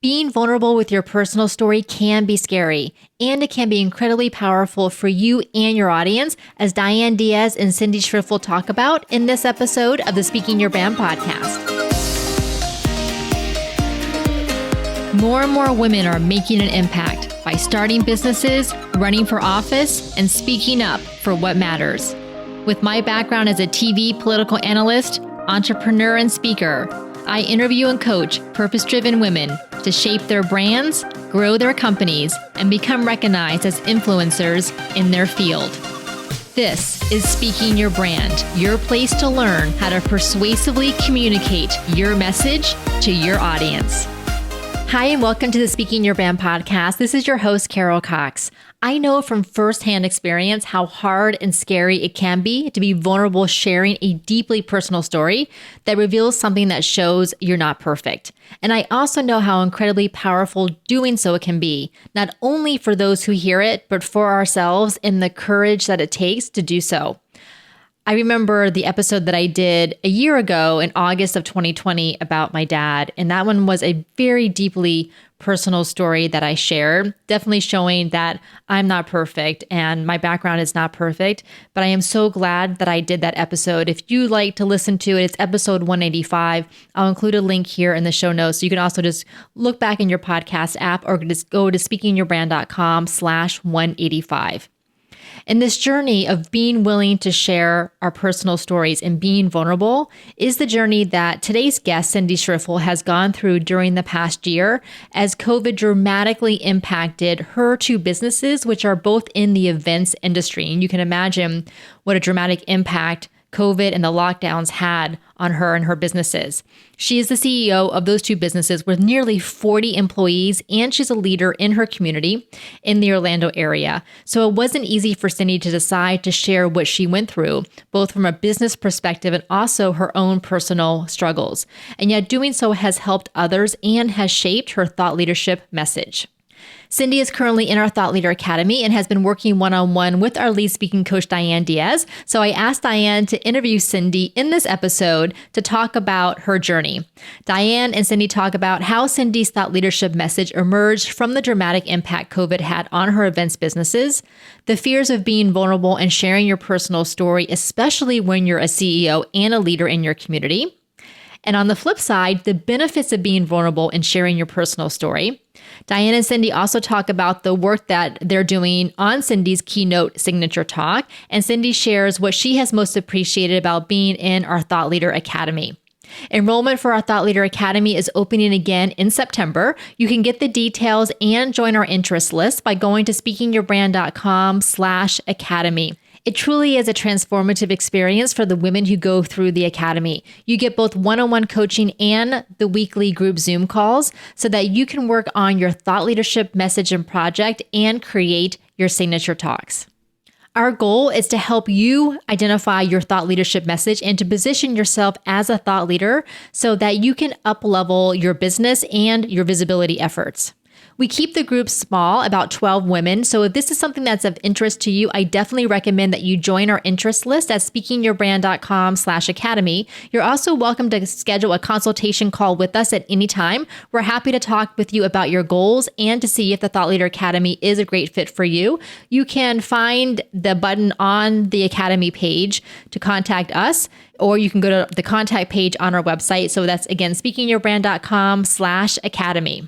Being vulnerable with your personal story can be scary, and it can be incredibly powerful for you and your audience, as Diane Diaz and Cyndi Shifrel talk about in this episode of the Speaking Your Brand podcast. More and more women are making an impact by starting businesses, running for office, and speaking up for what matters. With my background as a TV political analyst, entrepreneur, and speaker, I interview and coach purpose-driven women to shape their brands, grow their companies, and become recognized as influencers in their field. This is Speaking Your Brand, your place to learn how to persuasively communicate your message to your audience. Hi, and welcome to the Speaking Your Brand podcast. This is your host, Carol Cox. I know from firsthand experience how hard and scary it can be to be vulnerable sharing a deeply personal story that reveals something that shows you're not perfect. And I also know how incredibly powerful doing so it can be, not only for those who hear it, but for ourselves and the courage that it takes to do so. I remember the episode that I did a year ago in August of 2020 about my dad, and that one was a very deeply personal story that I shared, definitely showing that I'm not perfect and my background is not perfect, but I am so glad that I did that episode. If you'd like to listen to it, it's episode 185. I'll include a link here in the show notes. So you can also just look back in your podcast app or just go to speakingyourbrand.com/185. And this journey of being willing to share our personal stories and being vulnerable is the journey that today's guest, Cyndi Shifrel, has gone through during the past year as COVID dramatically impacted her two businesses, which are both in the events industry. And you can imagine what a dramatic impact COVID and the lockdowns had on her and her businesses. She is the CEO of those two businesses with nearly 40 employees, and she's a leader in her community in the Orlando area. So it wasn't easy for Cyndi to decide to share what she went through, both from a business perspective and also her own personal struggles. And yet doing so has helped others and has shaped her thought leadership message. Cyndi is currently in our Thought Leader Academy and has been working one-on-one with our lead speaking coach, Diane Diaz. So I asked Diane to interview Cyndi in this episode to talk about her journey. Diane and Cyndi talk about how Cyndi's thought leadership message emerged from the dramatic impact COVID had on her events businesses, the fears of being vulnerable and sharing your personal story, especially when you're a CEO and a leader in your community. And on the flip side, the benefits of being vulnerable and sharing your personal story. Diane and Cyndi also talk about the work that they're doing on Cyndi's keynote signature talk, and Cyndi shares what she has most appreciated about being in our Thought Leader Academy. Enrollment for our Thought Leader Academy is opening again in September. You can get the details and join our interest list by going to speakingyourbrand.com/academy. It truly is a transformative experience for the women who go through the academy. You get both one-on-one coaching and the weekly group Zoom calls so that you can work on your thought leadership message and project and create your signature talks. Our goal is to help you identify your thought leadership message and to position yourself as a thought leader so that you can up-level your business and your visibility efforts. We keep the group small, about 12 women. So if this is something that's of interest to you, I definitely recommend that you join our interest list at speakingyourbrand.com/academy. You're also welcome to schedule a consultation call with us at any time. We're happy to talk with you about your goals and to see if the Thought Leader Academy is a great fit for you. You can find the button on the Academy page to contact us, or you can go to the contact page on our website. So that's, again, speakingyourbrand.com/academy.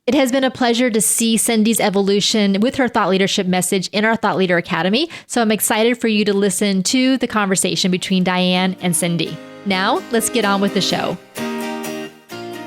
It has been a pleasure to see Cyndi's evolution with her thought leadership message in our Thought Leader Academy. So I'm excited for you to listen to the conversation between Diane and Cyndi. Now, let's get on with the show.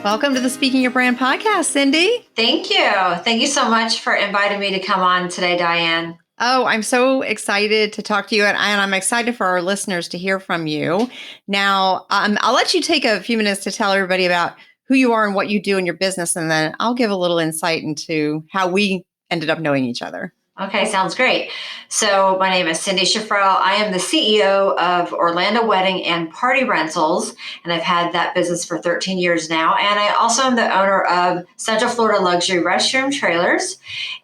Welcome to the Speaking Your Brand podcast, Cyndi. Thank you. Thank you so much for inviting me to come on today, Diane. Oh, I'm so excited to talk to you, and I'm excited for our listeners to hear from you. Now, I'll let you take a few minutes to tell everybody about who you are and what you do in your business, and then I'll give a little insight into how we ended up knowing each other. Okay, sounds great. So my name is Cyndi Shifrel. I am the CEO of Orlando Wedding and Party Rentals, and I've had that business for 13 years now. And I also am the owner of Central Florida Luxury Restroom Trailers.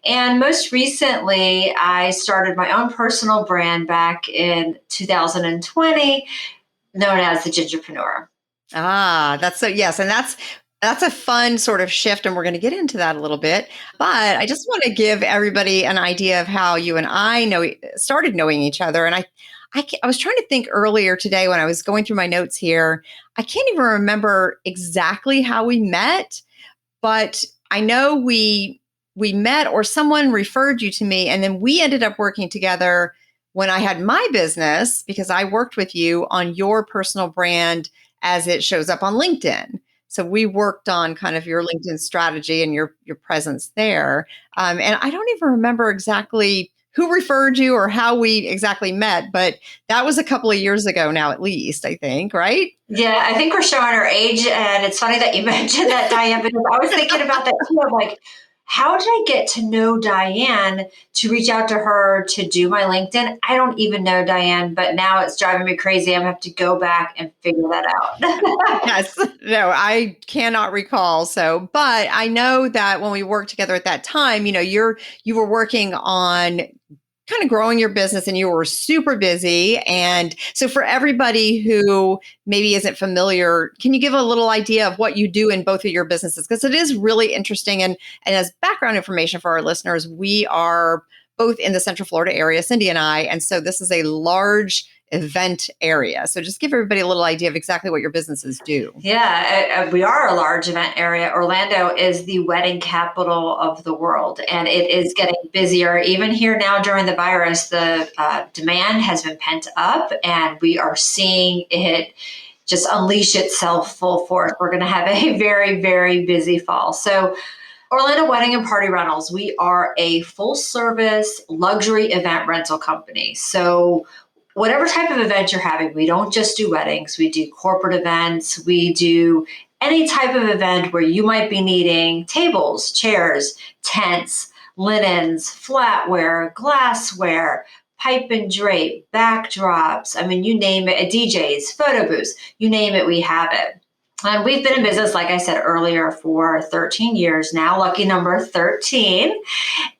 And most recently, I started my own personal brand back in 2020, known as the Gingerpreneur. That's so, yes. And that's That's a fun sort of shift, and we're going to get into that a little bit. But I just want to give everybody an idea of how you and I started knowing each other. And I was trying to think earlier today when I was going through my notes here. I can't even remember exactly how we met, but I know we met, or someone referred you to me, and then we ended up working together when I had my business, because I worked with you on your personal brand as it shows up on LinkedIn. So we worked on kind of your LinkedIn strategy and your presence there. And I don't even remember exactly who referred you or how we exactly met, but that was a couple of years ago now, at least, I think, right? Yeah, I think we're showing our age, and it's funny that you mentioned that, Diane, because I was thinking about that too. I'm like, how did I get to know Diane to reach out to her to do my LinkedIn? I don't even know Diane, but now it's driving me crazy. I'm gonna have to go back and figure that out. Yes. No, I cannot recall. So, but I know that when we worked together at that time, you were working on kind of growing your business and you were super busy. And so for everybody who maybe isn't familiar, can you give a little idea of what you do in both of your businesses? Because it is really interesting. And as background information for our listeners, we are both in the Central Florida area, Cyndi and I. And so this is a large event area. So just give everybody a little idea of exactly what your businesses do. Yeah, we are a large event area. Orlando is the wedding capital of the world, and it is getting busier. Even here now during the virus, the demand has been pent up, and we are seeing it just unleash itself full force. We're going to have a very, very busy fall. So Orlando Wedding and Party Rentals, we are a full service luxury event rental company. So whatever type of event you're having, we don't just do weddings, we do corporate events, we do any type of event where you might be needing tables, chairs, tents, linens, flatware, glassware, pipe and drape, backdrops. I mean, you name it, DJs, photo booths, you name it, we have it. And we've been in business, like I said earlier, for 13 years now, lucky number 13.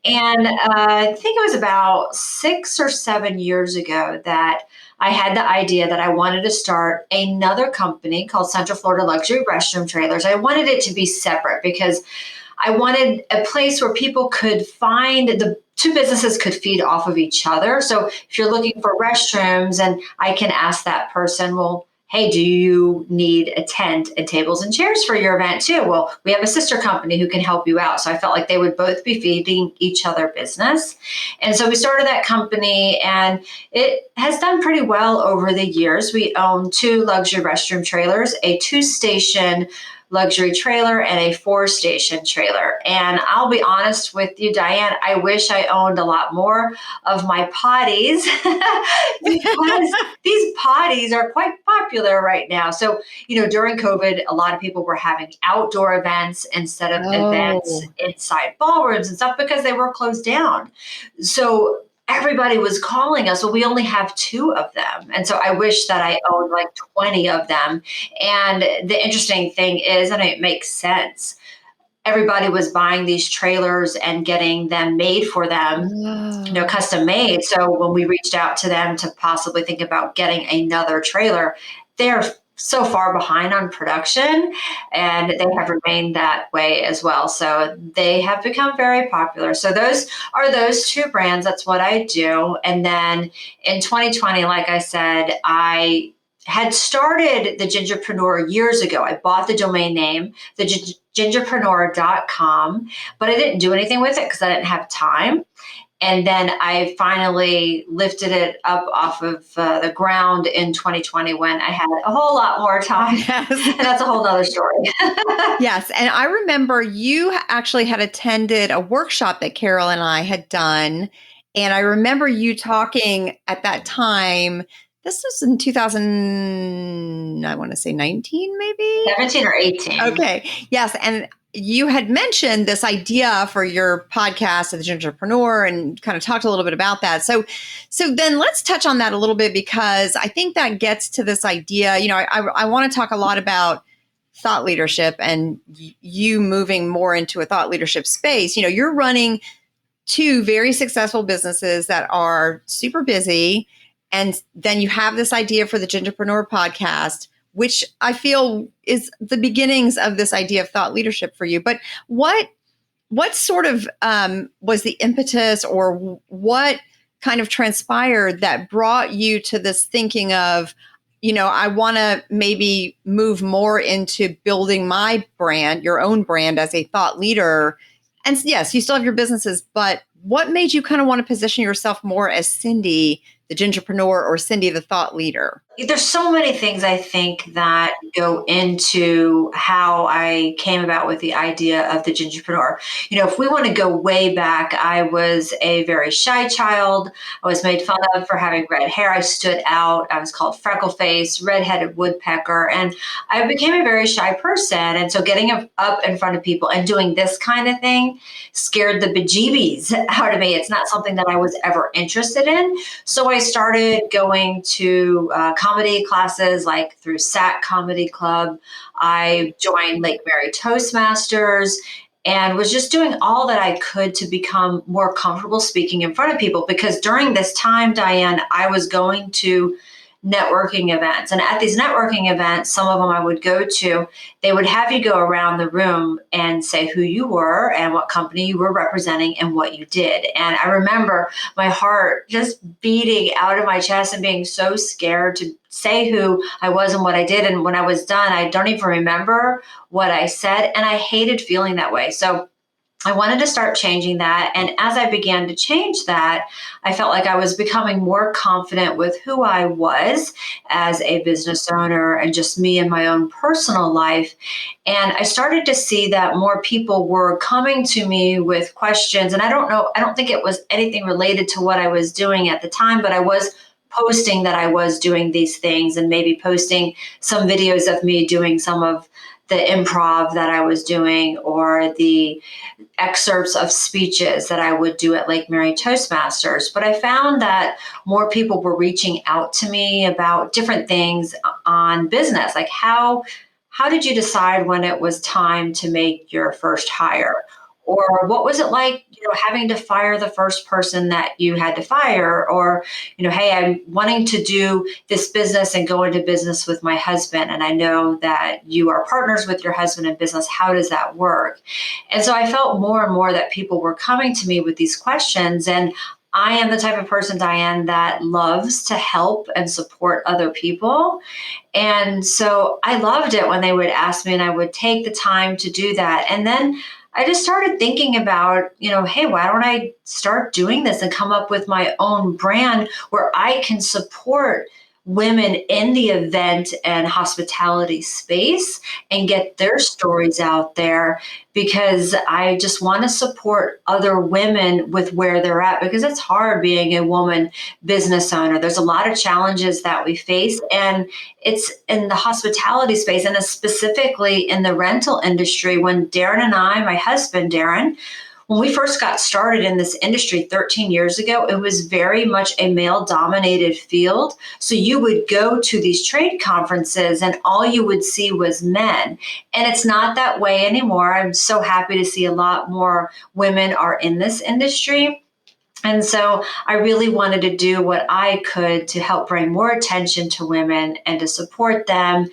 And I think it was about 6 or 7 years ago that I had the idea that I wanted to start another company called Central Florida Luxury Restroom Trailers. I wanted it to be separate because I wanted a place where people could find the two businesses could feed off of each other. So if you're looking for restrooms, and I can ask that person, well, hey, do you need a tent and tables and chairs for your event too? Well, we have a sister company who can help you out. So I felt like they would both be feeding each other business. And so we started that company, and it has done pretty well over the years. We own 2 luxury restroom trailers, a 2-station luxury trailer and a 4-station trailer. And I'll be honest with you, Diane, I wish I owned a lot more of my potties because these potties are quite popular right now. So, during COVID, a lot of people were having outdoor events instead of events inside ballrooms and stuff because they were closed down. So everybody was calling us. Well, we only have 2 of them. And so I wish that I owned like 20 of them. And the interesting thing is, and it makes sense, everybody was buying these trailers and getting them made for them, custom made. So when we reached out to them to possibly think about getting another trailer, they're so far behind on production, and they have remained that way as well. So they have become very popular. So those are those 2 brands. That's what I do. And then in 2020, like I said, I had started the Gingerpreneur years ago. I bought the domain name, the gingerpreneur.com, but I didn't do anything with it because I didn't have time. And then I finally lifted it up off of the ground in 2020 when I had a whole lot more time. Yes. And that's a whole nother story. Yes. And I remember you actually had attended a workshop that Carol and I had done. And I remember you talking at that time. This was in 2000, I want to say 19, maybe? 17 or 18. Okay. Yes. And you had mentioned this idea for your podcast, The Gingerpreneur, and kind of talked a little bit about that. So then let's touch on that a little bit, because I think that gets to this idea. I want to talk a lot about thought leadership and you moving more into a thought leadership space. You're running 2 very successful businesses that are super busy. And then you have this idea for the Gingerpreneur podcast. which I feel is the beginnings of this idea of thought leadership for you. But what sort of was the impetus, or what kind of transpired that brought you to this thinking of, I want to maybe move more into building my brand, your own brand as a thought leader? And yes, you still have your businesses, but what made you kind of want to position yourself more as Cyndi, the gingerpreneur, or Cyndi, the thought leader? There's so many things I think that go into how I came about with the idea of the gingerpreneur. If we want to go way back, I was a very shy child. I was made fun of for having red hair. I stood out. I was called freckle face, redheaded woodpecker, and I became a very shy person. And so getting up in front of people and doing this kind of thing scared the bejeebies out of me. It's not something that I was ever interested in. So I started going to comedy classes, like through SAC Comedy Club. I joined Lake Mary Toastmasters and was just doing all that I could to become more comfortable speaking in front of people. Because during this time, Diane, I was going to networking events. And at these networking events, some of them I would go to, they would have you go around the room and say who you were and what company you were representing and what you did. And I remember my heart just beating out of my chest and being so scared to say who I was and what I did. And when I was done, I don't even remember what I said. And I hated feeling that way. So I wanted to start changing that. And as I began to change that, I felt like I was becoming more confident with who I was as a business owner and just me in my own personal life. And I started to see that more people were coming to me with questions. And I don't think it was anything related to what I was doing at the time, but I was posting that I was doing these things and maybe posting some videos of me doing some of the improv that I was doing or the excerpts of speeches that I would do at Lake Mary Toastmasters. But I found that more people were reaching out to me about different things on business, like how did you decide when it was time to make your first hire? Or what was it like, having to fire the first person that you had to fire? Or, hey, I'm wanting to do this business and go into business with my husband. And I know that you are partners with your husband in business. How does that work? And so I felt more and more that people were coming to me with these questions. And I am the type of person, Diane, that loves to help and support other people. And so I loved it when they would ask me, and I would take the time to do that. And then I just started thinking about, hey, why don't I start doing this and come up with my own brand where I can support women in the event and hospitality space and get their stories out there, because I just want to support other women with where they're at, because it's hard being a woman business owner. There's a lot of challenges that we face, and it's in the hospitality space, and specifically in the rental industry. When Darren and I, my husband, Darren, when we first got started in this industry 13 years ago, it was very much a male-dominated field. So you would go to these trade conferences and all you would see was men. And it's not that way anymore. I'm so happy to see a lot more women are in this industry. And so I really wanted to do what I could to help bring more attention to women and to support them,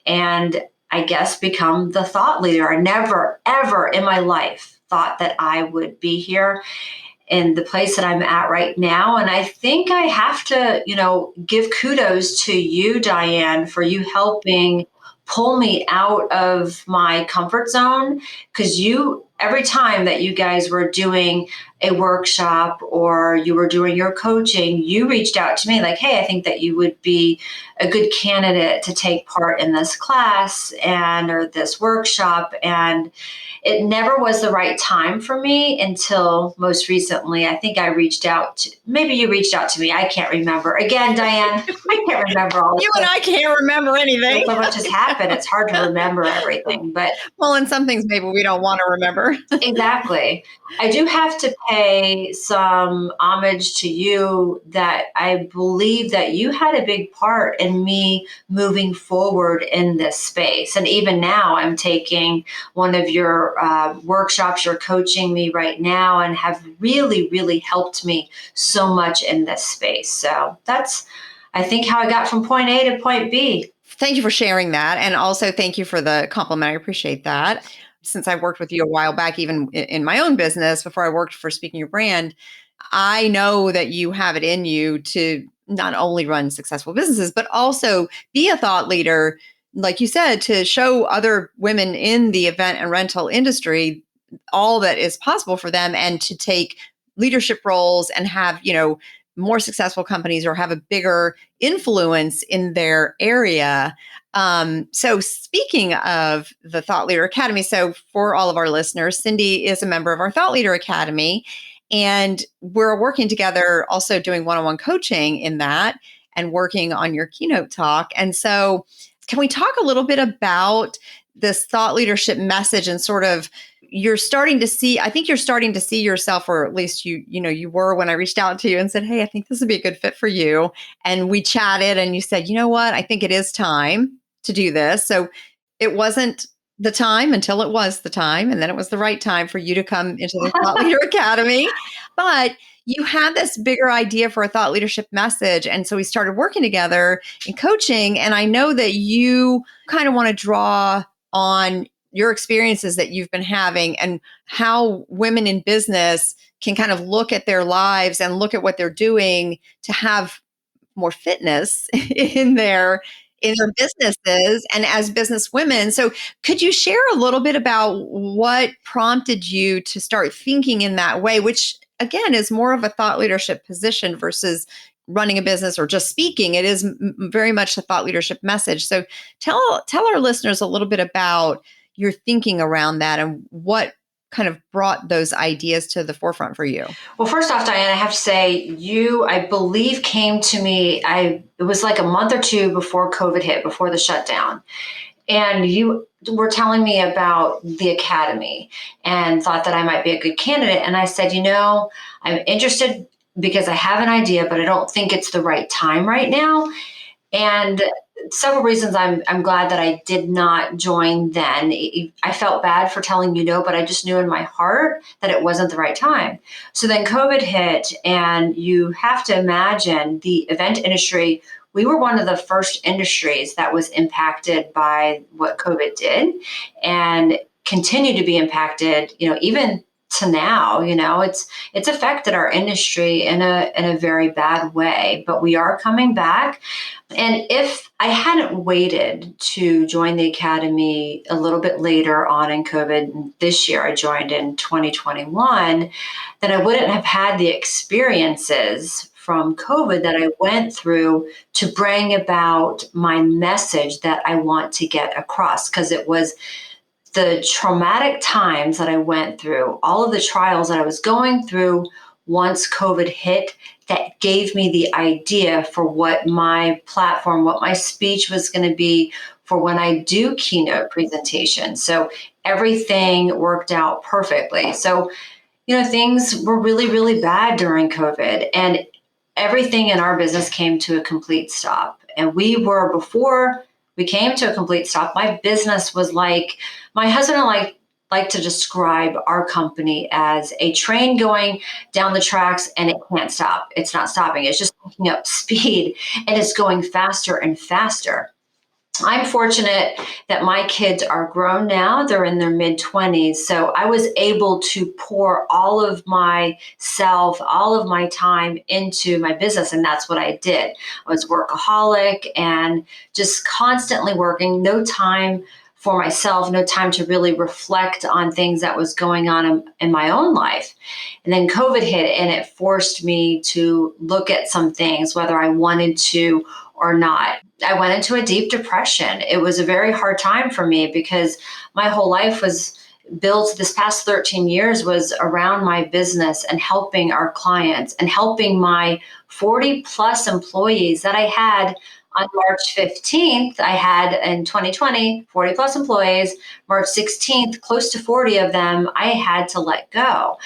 and I guess become the thought leader. I never, ever in my life thought that I would be here in the place that I'm at right now. And I think I have to, give kudos to you, Diane, for you helping pull me out of my comfort zone. Because every time that you guys were doing a workshop or you were doing your coaching, you reached out to me like, hey, I think that you would be a good candidate to take part in this class or this workshop. And it never was the right time for me until most recently. I think I reached out maybe you reached out to me. I can't remember. Again, Diane, I can't remember all this. You and I can't remember anything. So much has happened. It's hard to remember everything. But well, and some things maybe we don't want to remember. Exactly. I do have to pay some homage to you, that I believe that you had a big part in me moving forward in this space. And even now I'm taking one of your workshops. You're coaching me right now and have really, really helped me so much in this space. So that's, I think, how I got from point A to point B. Thank you for sharing that. And also thank you for the compliment. I appreciate that. Since I worked with you a while back, even in my own business, before I worked for Speaking Your Brand, I know that you have it in you to not only run successful businesses, but also be a thought leader, like you said, to show other women in the event and rental industry all that is possible for them and to take leadership roles and have, more successful companies or have a bigger influence in their area. So speaking of the Thought Leader Academy, so for all of our listeners, Cyndi is a member of our Thought Leader Academy, and we're working together, also doing one-on-one coaching in that and working on your keynote talk. And so can we talk a little bit about this thought leadership message and sort of you're starting to see yourself, or at least you were when I reached out to you and said, hey, I think this would be a good fit for you. And we chatted and you said, you know what, I think it is time to do this. So it wasn't the time until it was the time. And then it was the right time for you to come into the Thought Leader Academy. But you had this bigger idea for a thought leadership message. And so we started working together in coaching. And I know that you kind of want to draw on your experiences that you've been having and how women in business can kind of look at their lives and look at what they're doing to have more fitness in their businesses and as business women. So could you share a little bit about what prompted you to start thinking in that way, which again is more of a thought leadership position versus running a business or just speaking? It is very much a thought leadership message. So tell our listeners a little bit about your thinking around that and what kind of brought those ideas to the forefront for you. Well, first off, Diane, I have to say you, I believe, came to me, it was like a month or two before COVID hit, before the shutdown. And you were telling me about the academy and thought that I might be a good candidate. And I said, I'm interested because I have an idea, but I don't think it's the right time right now. And several reasons I'm glad that I did not join then. I felt bad for telling you no, but I just knew in my heart that it wasn't the right time. So then COVID hit, and you have to imagine the event industry. We were one of the first industries that was impacted by what COVID did and continue to be impacted, even to now. It's affected our industry in a very bad way, but we are coming back. And if I hadn't waited to join the academy a little bit later on in COVID, this year I joined in 2021, then I wouldn't have had the experiences from COVID that I went through to bring about my message that I want to get across, because it was the traumatic times that I went through, all of the trials that I was going through once COVID hit, that gave me the idea for what my platform, what my speech was going to be for when I do keynote presentations. So everything worked out perfectly. So, things were really, really bad during COVID, and everything in our business came to a complete stop. And before we came to a complete stop, my business was like, my husband and I like to describe our company as a train going down the tracks and it can't stop. It's not stopping. It's just picking up speed and it's going faster and faster. I'm fortunate that my kids are grown now. They're in their mid-20s. So I was able to pour all of myself, all of my time into my business. And that's what I did. I was workaholic and just constantly working, no time for myself, no time to really reflect on things that was going on in my own life. And then COVID hit and it forced me to look at some things, whether I wanted to or not. I went into a deep depression. It was a very hard time for me because my whole life was built, this past 13 years was around my business and helping our clients and helping my 40 plus employees that I had. On March 15th, I had in 2020, 40 plus employees. March 16th, close to 40 of them, I had to let go.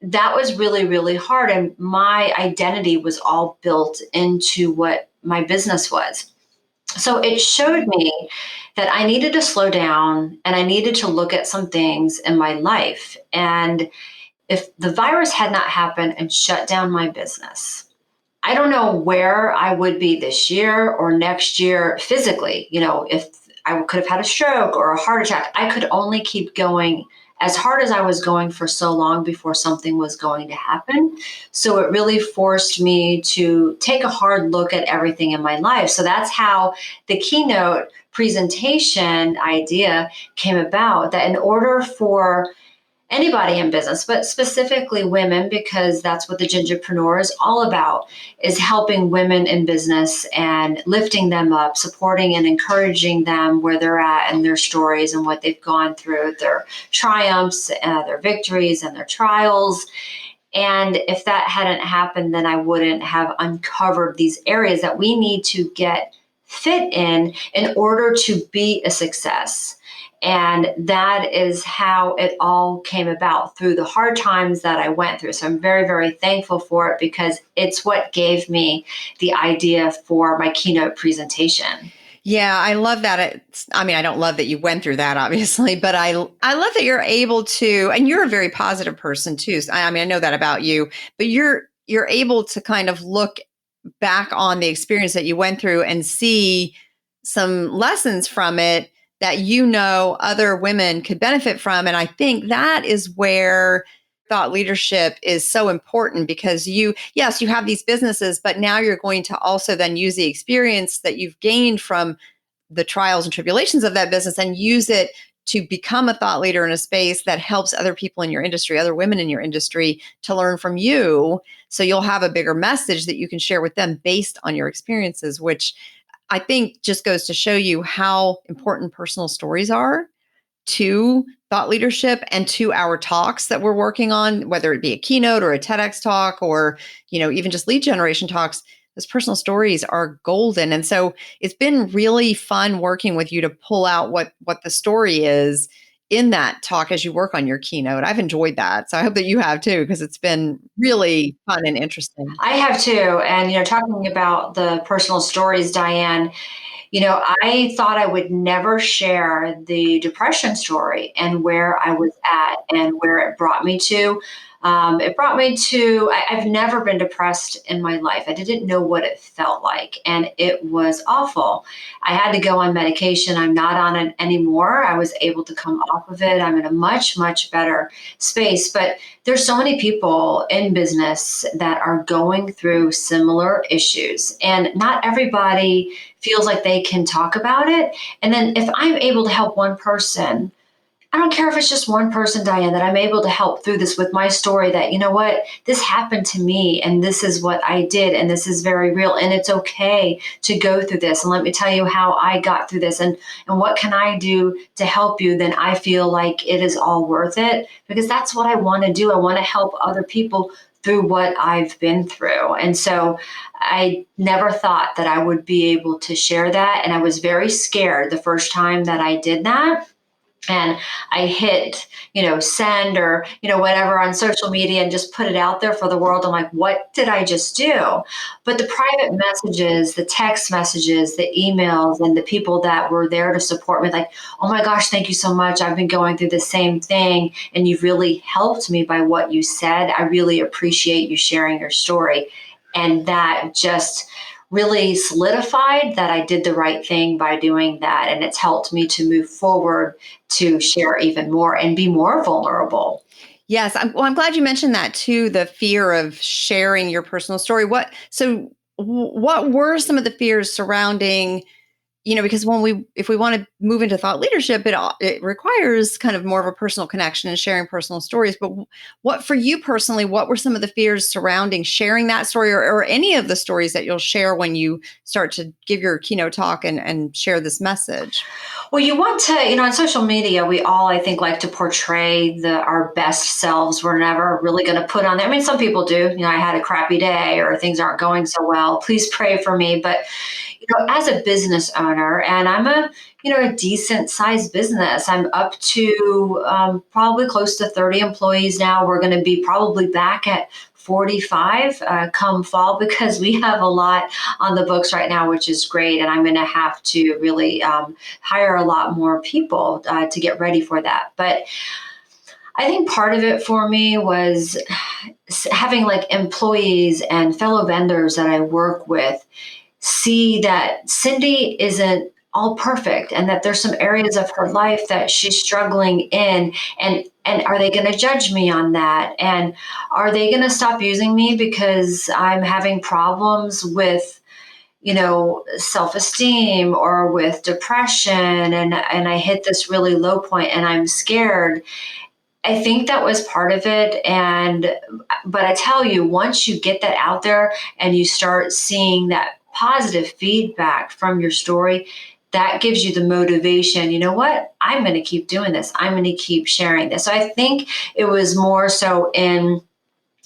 That was really, really hard. And my identity was all built into what my business was. So it showed me that I needed to slow down and I needed to look at some things in my life. And if the virus had not happened and shut down my business, I don't know where I would be this year or next year physically. If I could have had a stroke or a heart attack, I could only keep going as hard as I was going for so long before something was going to happen. So it really forced me to take a hard look at everything in my life. So that's how the keynote presentation idea came about, that in order for anybody in business, but specifically women, because that's what the Gingerpreneur is all about, is helping women in business and lifting them up, supporting and encouraging them where they're at and their stories and what they've gone through, their triumphs, their victories and their trials. And if that hadn't happened, then I wouldn't have uncovered these areas that we need to get fit in order to be a success. And that is how it all came about, through the hard times that I went through. So I'm very, very thankful for it, because it's what gave me the idea for my keynote presentation. Yeah, I love that. I don't love that you went through that, obviously, but I love that you're able to, and you're a very positive person too. So, I know that about you, but you're able to kind of look back on the experience that you went through and see some lessons from it that other women could benefit from. And I think that is where thought leadership is so important, because you have these businesses, but now you're going to also then use the experience that you've gained from the trials and tribulations of that business and use it to become a thought leader in a space that helps other people in your industry, other women in your industry, to learn from you. So you'll have a bigger message that you can share with them based on your experiences, which I think just goes to show you how important personal stories are to thought leadership and to our talks that we're working on, whether it be a keynote or a TEDx talk or, even just lead generation talks. Those personal stories are golden. And so it's been really fun working with you to pull out what the story is in that talk as you work on your keynote. I've enjoyed that. So I hope that you have too, because it's been really fun and interesting. I have too. And, talking about the personal stories, Diane, I thought I would never share the depression story and where I was at and where it brought me to. I've never been depressed in my life. I didn't know what it felt like, and it was awful. I had to go on medication. I'm not on it anymore. I was able to come off of it. I'm in a much, much better space. But there's so many people in business that are going through similar issues, and not everybody feels like they can talk about it. And then if I'm able to help one person, I don't care if it's just one person, Diane, that I'm able to help through this with my story, that, what, this happened to me and this is what I did and this is very real and it's okay to go through this. And let me tell you how I got through this and what can I do to help you, then I feel like it is all worth it, because that's what I want to do. I want to help other people through what I've been through. And so I never thought that I would be able to share that. And I was very scared the first time that I did that. And I hit, send or, whatever on social media and just put it out there for the world. I'm like, what did I just do? But the private messages, the text messages, the emails, and the people that were there to support me, like, oh my gosh, thank you so much. I've been going through the same thing and you've really helped me by what you said. I really appreciate you sharing your story. And that just really solidified that I did the right thing by doing that. And it's helped me to move forward to share even more and be more vulnerable. Yes. I'm glad you mentioned that too, the fear of sharing your personal story. What were some of the fears surrounding, because if we want to move into thought leadership, it requires kind of more of a personal connection and sharing personal stories. But what, for you personally, what were some of the fears surrounding sharing that story or any of the stories that you'll share when you start to give your keynote talk and share this message? Well, you want to, on social media, we all, I think, like to portray our best selves. We're never really going to put on there. I mean, some people do. I had a crappy day or things aren't going so well. Please pray for me. But, as a business owner, and I'm a decent sized business, I'm up to probably close to 30 employees now. We're going to be probably back at 45 come fall, because we have a lot on the books right now, which is great. And I'm going to have to really hire a lot more people to get ready for that. But I think part of it for me was having like employees and fellow vendors that I work with see that Cyndi isn't all perfect and that there's some areas of her life that she's struggling in, and are they going to judge me on that, and are they going to stop using me because I'm having problems with self-esteem or with depression, and I hit this really low point and I'm scared. I think that was part of it. But I tell you, once you get that out there and you start seeing that positive feedback from your story, that gives you the motivation. You know what? I'm going to keep doing this. I'm going to keep sharing this. So I think it was more so in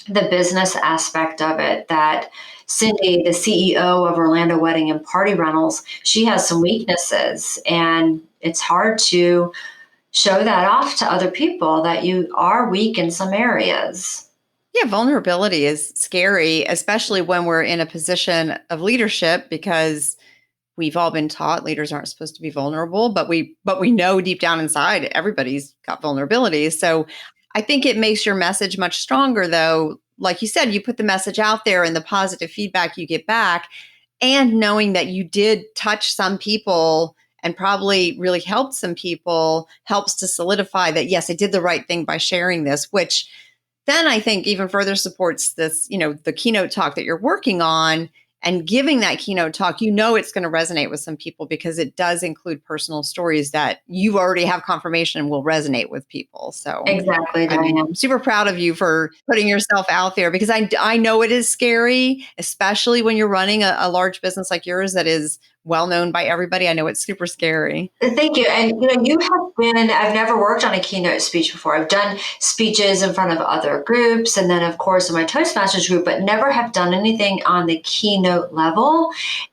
the business aspect of it that Cyndi, the CEO of Orlando Wedding and Party Rentals, she has some weaknesses, and it's hard to show that off to other people that you are weak in some areas. Yeah, vulnerability is scary, especially when we're in a position of leadership, because we've all been taught leaders aren't supposed to be vulnerable, but we know deep down inside everybody's got vulnerabilities. So I think it makes your message much stronger, though. Like you said, you put the message out there and the positive feedback you get back, and knowing that you did touch some people and probably really helped some people helps to solidify that, yes, I did the right thing by sharing this, which then I think even further supports this, the keynote talk that you're working on, and giving that keynote talk, it's going to resonate with some people because it does include personal stories that you already have confirmation will resonate with people. So Exactly, Diane. I'm super proud of you for putting yourself out there, because I know it is scary, especially when you're running a large business like yours that is well known by everybody. I know it's super scary. Thank you. And I've never worked on a keynote speech before. I've done speeches in front of other groups, and then of course in my Toastmasters group, but never have done anything on the keynote level.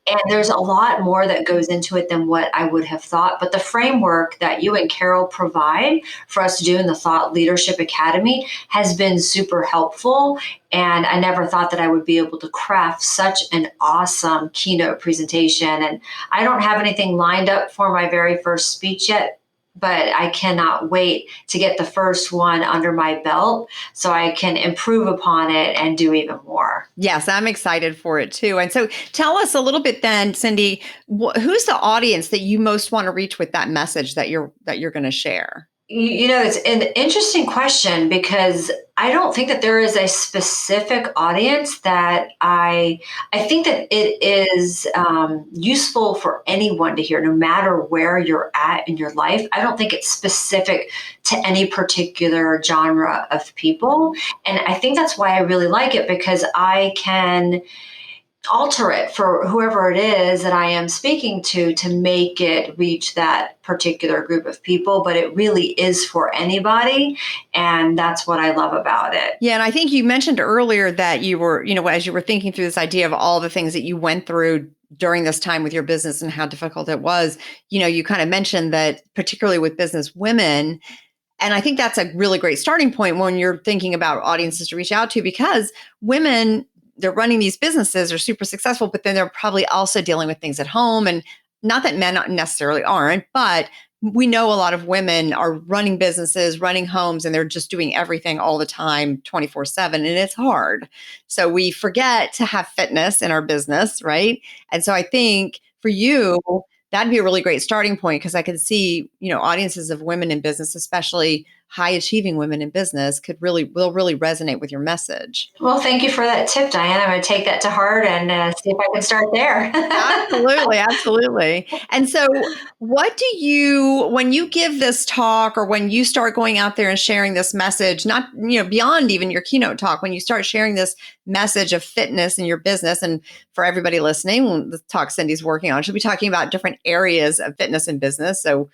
And there's a lot more that goes into it than what I would have thought. But the framework that you and Carol provide for us to do in the Thought Leadership Academy has been super helpful. And I never thought that I would be able to craft such an awesome keynote presentation. And I don't have anything lined up for my very first speech yet, but I cannot wait to get the first one under my belt so I can improve upon it and do even more. Yes, I'm excited for it too. And so tell us a little bit then, Cyndi, who's the audience that you most want to reach with that message that you're going to share? It's an interesting question, because I don't think that there is a specific audience that I think that it is useful for anyone to hear, no matter where you're at in your life. I don't think it's specific to any particular genre of people. And I think that's why I really like it, because I can alter it for whoever it is that I am speaking to make it reach that particular group of people. But it really is for anybody. And that's what I love about it. Yeah. And I think you mentioned earlier that you were, as you were thinking through this idea of all the things that you went through during this time with your business and how difficult it was, you kind of mentioned that particularly with business women. And I think that's a really great starting point when you're thinking about audiences to reach out to, because women, they're running these businesses, are super successful, but then they're probably also dealing with things at home. And not that men necessarily aren't, but we know a lot of women are running businesses, running homes, and they're just doing everything all the time, 24/7, and it's hard. So we forget to have fitness in our business, right? And so I think for you, that'd be a really great starting point, because I could see, audiences of women in business, especially high achieving women in business, will really resonate with your message. Well, thank you for that tip, Diane. I'm going to take that to heart and see if I can start there. Absolutely. Absolutely. And so what do you, when you give this talk, or when you start going out there and sharing this message, not, beyond even your keynote talk, when you start sharing this message of fitness in your business, and for everybody listening, the talk Cyndi's working on, she'll be talking about different areas of fitness in business. So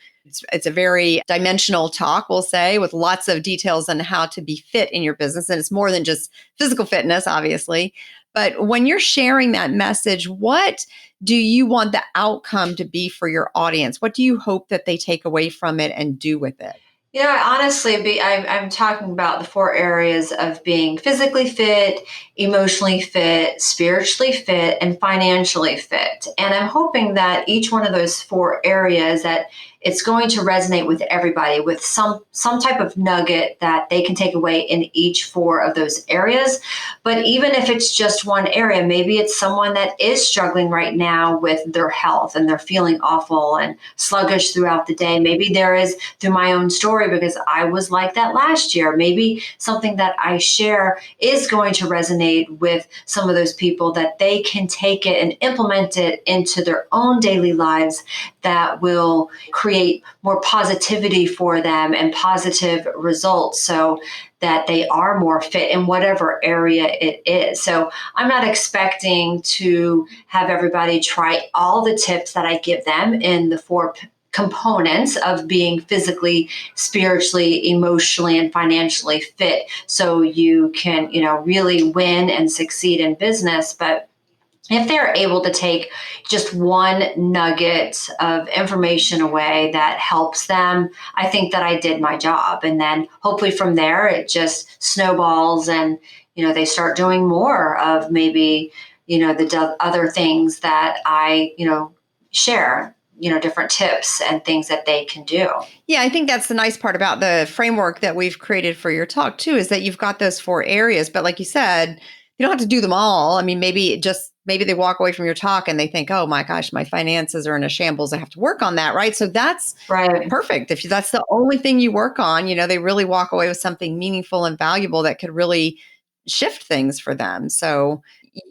it's a very dimensional talk, we'll say, with lots of details on how to be fit in your business. And it's more than just physical fitness, obviously. But when you're sharing that message, what do you want the outcome to be for your audience? What do you hope that they take away from it and do with it? Honestly, I'm talking about the 4 areas of being physically fit, emotionally fit, spiritually fit, and financially fit. And I'm hoping that each one of those 4 areas, that it's going to resonate with everybody with some type of nugget that they can take away in each 4 of those areas. But even if it's just one area, maybe it's someone that is struggling right now with their health and they're feeling awful and sluggish throughout the day. Maybe there is, through my own story, because I was like that last year, maybe something that I share is going to resonate with some of those people, that they can take it and implement it into their own daily lives, that will create more positivity for them and positive results, so that they are more fit in whatever area it is. So I'm not expecting to have everybody try all the tips that I give them in the 4 components of being physically, spiritually, emotionally, and financially fit, so you can, really win and succeed in business. But if they're able to take just one nugget of information away that helps them, I think that I did my job. And then hopefully from there, it just snowballs, and, they start doing more of maybe, the other things that I, share, different tips and things that they can do. Yeah, I think that's the nice part about the framework that we've created for your talk too, is that you've got those 4 areas, but like you said, you don't have to do them all. I mean, maybe they walk away from your talk and they think, oh my gosh, my finances are in a shambles. I have to work on that, right? So that's right. Perfect. If that's the only thing you work on, they really walk away with something meaningful and valuable that could really shift things for them. So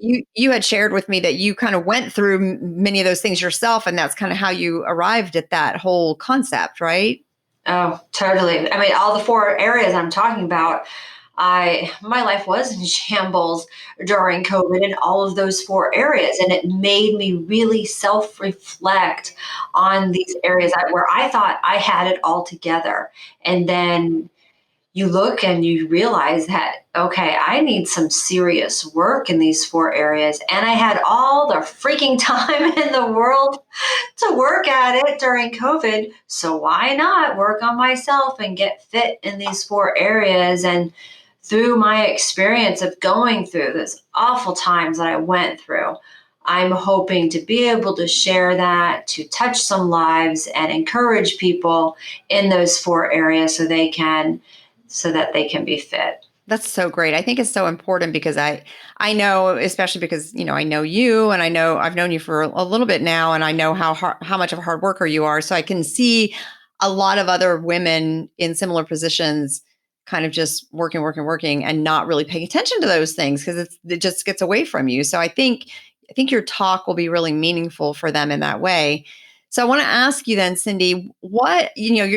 you had shared with me that you kind of went through many of those things yourself, and that's kind of how you arrived at that whole concept, right? Oh, totally. I mean, all the 4 areas I'm talking about, my life was in shambles during COVID in all of those 4 areas. And it made me really self-reflect on these areas where I thought I had it all together. And then you look and you realize that, okay, I need some serious work in these 4 areas. And I had all the freaking time in the world to work at it during COVID. So why not work on myself and get fit in these 4 areas? And through my experience of going through those awful times that I went through, I'm hoping to be able to share that, to touch some lives and encourage people in those 4 areas so that they can be fit. That's so great. I think it's so important because I know, especially because, I know you, and I've known you for a little bit now, and I know how much of a hard worker you are. So I can see a lot of other women in similar positions kind of just working and not really paying attention to those things because it just gets away from you. So I think your talk will be really meaningful for them in that way. So I want to ask you then, Cyndi, what,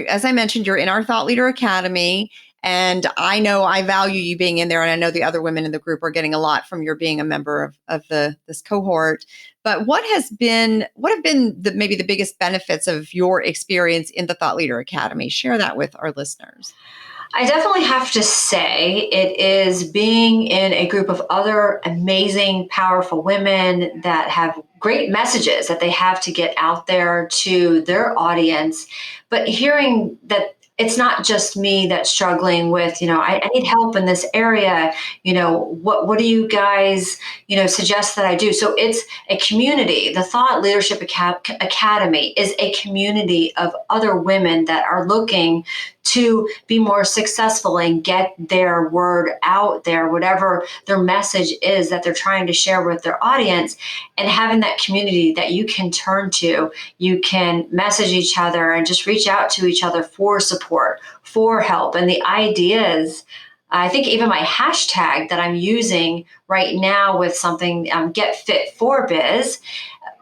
as I mentioned, you're in our Thought Leader Academy. And I know I value you being in there, and I know the other women in the group are getting a lot from your being a member of this cohort. But what have been maybe the biggest benefits of your experience in the Thought Leader Academy? Share that with our listeners. I definitely have to say it is being in a group of other amazing, powerful women that have great messages that they have to get out there to their audience, but hearing that it's not just me that's struggling with, I need help in this area. What do you guys, suggest that I do? So it's a community. The Thought Leadership Academy is a community of other women that are looking to be more successful and get their word out there, whatever their message is that they're trying to share with their audience, and having that community that you can turn to. You can message each other and just reach out to each other for support, for help. And the ideas, I think even my hashtag that I'm using right now with something, Get Fit for Biz,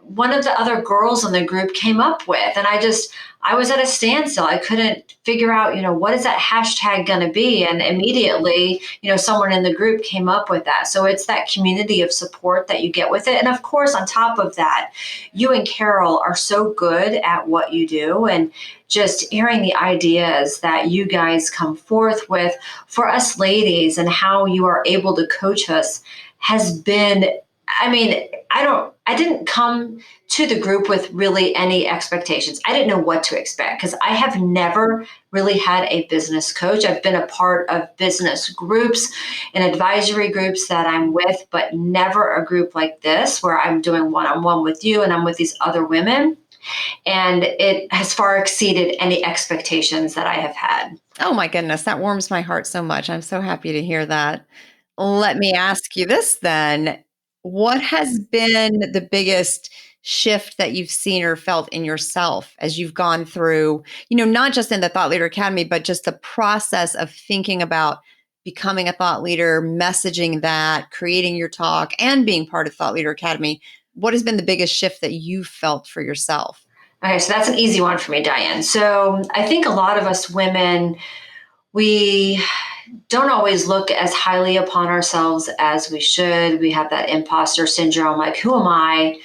one of the other girls in the group came up with, and I was at a standstill. I couldn't figure out, what is that hashtag going to be? And immediately, someone in the group came up with that. So it's that community of support that you get with it. And of course, on top of that, you and Carol are so good at what you do, and just hearing the ideas that you guys come forth with for us ladies and how you are able to coach us has been, I didn't come to the group with really any expectations. I didn't know what to expect because I have never really had a business coach. I've been a part of business groups and advisory groups that I'm with, but never a group like this where I'm doing one-on-one with you and I'm with these other women. And it has far exceeded any expectations that I have had. Oh my goodness, that warms my heart so much. I'm so happy to hear that. Let me ask you this then. What has been the biggest shift that you've seen or felt in yourself as you've gone through, not just in the Thought Leader Academy, but just the process of thinking about becoming a thought leader, messaging that, creating your talk, and being part of Thought Leader Academy? What has been the biggest shift that you've felt for yourself? Okay, so that's an easy one for me, Diane. So I think a lot of us women, we don't always look as highly upon ourselves as we should. We have that imposter syndrome, like, who am I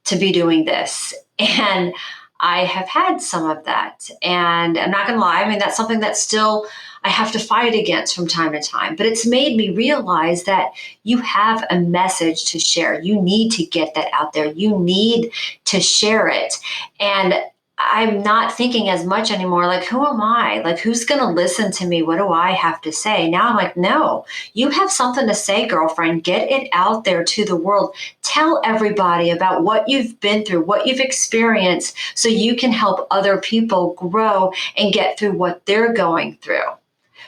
to be doing this? And I have had some of that. And I'm not going to lie, I mean, that's something that still I have to fight against from time to time. But it's made me realize that you have a message to share. You need to get that out there. You need to share it. And I'm not thinking as much anymore, like, who am I? Like, who's going to listen to me? What do I have to say? Now I'm like, no, you have something to say, girlfriend. Get it out there to the world. Tell everybody about what you've been through, what you've experienced, so you can help other people grow and get through what they're going through.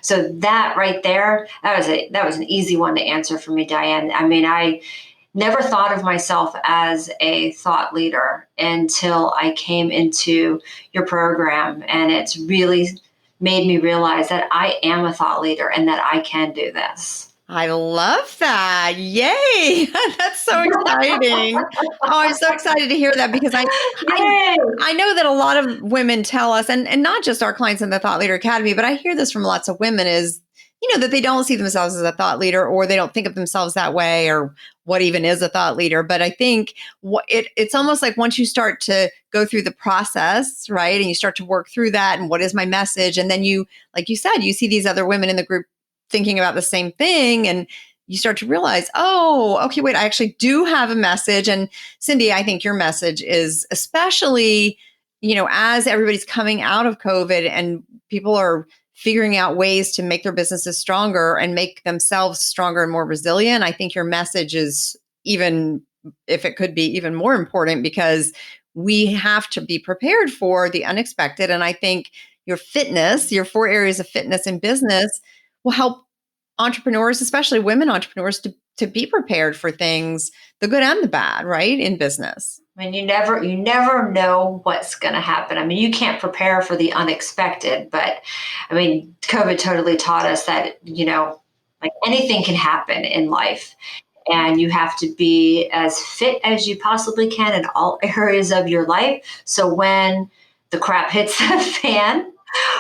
So that right there, that was an easy one to answer for me, Diane. I mean, I never thought of myself as a thought leader until I came into your program. And it's really made me realize that I am a thought leader and that I can do this. I love that. Yay. That's so exciting. Oh, I'm so excited to hear that because I know that a lot of women tell us, and not just our clients in the Thought Leader Academy, but I hear this from lots of women is, that they don't see themselves as a thought leader, or they don't think of themselves that way, or what even is a thought leader. But I think it's almost like once you start to go through the process, right, and you start to work through that, and what is my message? And then you, like you said, you see these other women in the group thinking about the same thing, and you start to realize, oh, okay, wait, I actually do have a message. And Cyndi, I think your message is especially, as everybody's coming out of COVID and people are figuring out ways to make their businesses stronger and make themselves stronger and more resilient. I think your message is, even if it could be even more important, because we have to be prepared for the unexpected. And I think your 4 areas of fitness in business will help entrepreneurs, especially women entrepreneurs, to be prepared for things, the good and the bad, right, in business. I mean, you never know what's going to happen. I mean, you can't prepare for the unexpected, but I mean, COVID totally taught us that, like anything can happen in life, and you have to be as fit as you possibly can in all areas of your life. So when the crap hits the fan,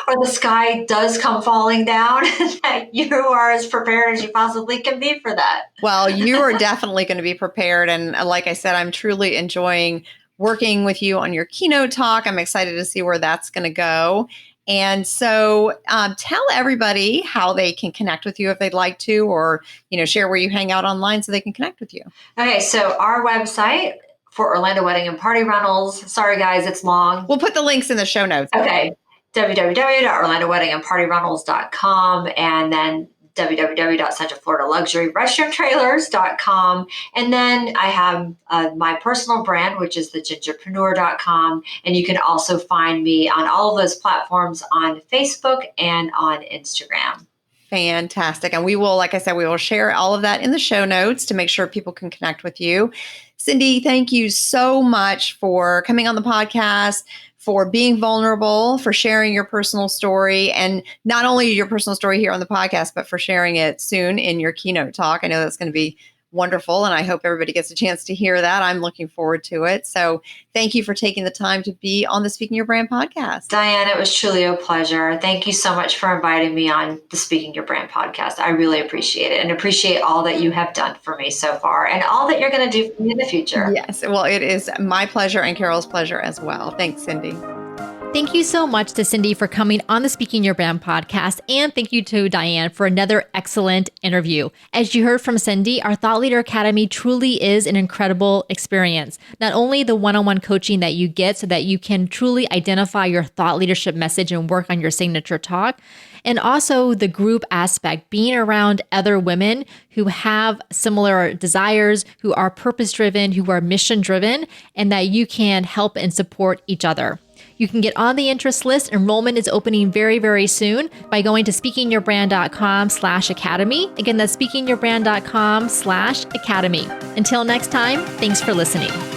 or the sky does come falling down, that you are as prepared as you possibly can be for that. Well, you are definitely going to be prepared. And like I said, I'm truly enjoying working with you on your keynote talk. I'm excited to see where that's going to go. And so tell everybody how they can connect with you if they'd like to, or, share where you hang out online so they can connect with you. Okay, so our website for Orlando Wedding and Party Rentals, sorry guys, it's long. We'll put the links in the show notes. Okay. www.orlandoweddingandpartyrentals.com, and then www.centralfloridaluxuryrestroomtrailers.com. And then I have my personal brand, which is thegingerpreneur.com. And you can also find me on all of those platforms on Facebook and on Instagram. Fantastic. And we will, like I said, we will share all of that in the show notes to make sure people can connect with you. Cyndi, thank you so much for coming on the podcast, for being vulnerable, for sharing your personal story, and not only your personal story here on the podcast, but for sharing it soon in your keynote talk. I know that's going to be wonderful, and I hope everybody gets a chance to hear that. I'm looking forward to it. So thank you for taking the time to be on the Speaking Your Brand podcast. Diane, it was truly a pleasure. Thank you so much for inviting me on the Speaking Your Brand podcast. I really appreciate it, and appreciate all that you have done for me so far and all that you're going to do for me in the future. Yes, well, it is my pleasure and Carol's pleasure as well. Thanks, Cyndi. Thank you so much to Cyndi for coming on the Speaking Your Brand podcast. And thank you to Diane for another excellent interview. As you heard from Cyndi, our Thought Leader Academy truly is an incredible experience. Not only the one-on-one coaching that you get so that you can truly identify your thought leadership message and work on your signature talk, and also the group aspect, being around other women who have similar desires, who are purpose-driven, who are mission-driven, and that you can help and support each other. You can get on the interest list. Enrollment is opening very, very soon by going to speakingyourbrand.com/academy. Again, that's speakingyourbrand.com/academy. Until next time, thanks for listening.